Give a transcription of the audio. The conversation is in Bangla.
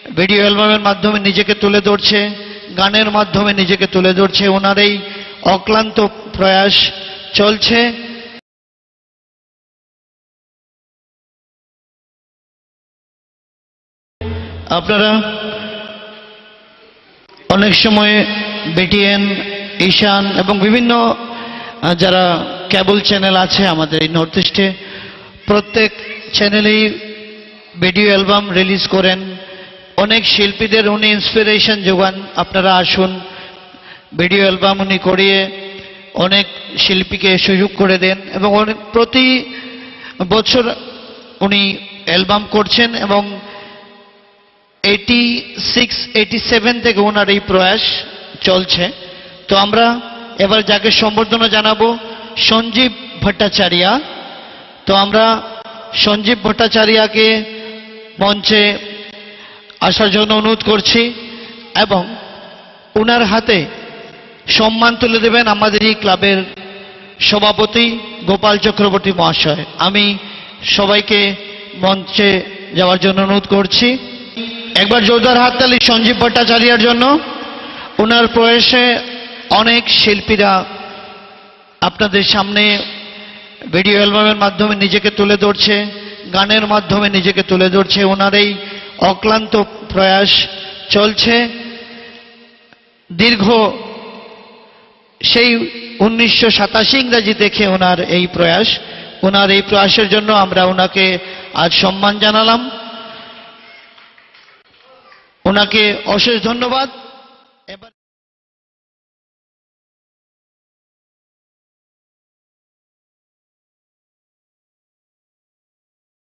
ভিডিও অ্যালবামের মাধ্যমে নিজেকে তুলে ধরছে, গানের মাধ্যমে নিজেকে তুলে ধরছে। ওনার এই অক্লান্ত প্রয়াস চলছে। আপনারা অনেক সময় বিটিএন, ঈশান এবং বিভিন্ন যারা কেবল চ্যানেল আছে আমাদের এই নর্থ ইস্টে, প্রত্যেক চ্যানেলেই ভিডিও অ্যালবাম রিলিজ করেন। অনেক শিল্পীদের উনি ইন্সপিরেশন যোগান। আপনারা আসুন, ভিডিও অ্যালবাম উনি করিয়ে অনেক শিল্পীকে সুযোগ করে দেন এবং প্রতি বছর উনি অ্যালবাম করছেন এবং 86, 87 থেকে ওনার এই প্রয়াস চলছে। তো আমরা এবার যাকে সম্বর্ধনা জানাবো, সঞ্জীব ভট্টাচার্য। তো আমরা সঞ্জীব ভট্টাচার্যকে মঞ্চে আসার জন্য অনুরোধ করছি এবং ওনার হাতে সম্মান তুলে দেবেন আমাদের এই ক্লাবের সভাপতি গোপাল চক্রবর্তী মহাশয়। আমি সবাইকে মঞ্চে যাওয়ার জন্য অনুরোধ করছি। একবার জোরদার হাততালি সঞ্জীব ভট্টাচার্যের জন্য। ওনার প্রয়াসে অনেক শিল্পীরা আপনাদের সামনে ভিডিও অ্যালবামের মাধ্যমে নিজেকে তুলে ধরছে, গানের মাধ্যমে নিজেকে তুলে ধরছে। ওনার এই অক্লান্ত প্রয়াস চলছে। দীর্ঘ সেই 1987 ইংরাজি থেকে ওনার এই প্রয়াস। ওনার এই প্রয়াসের জন্য আমরা ওনাকে আজ সম্মান জানালাম। ওনাকে অশেষ ধন্যবাদ। এবার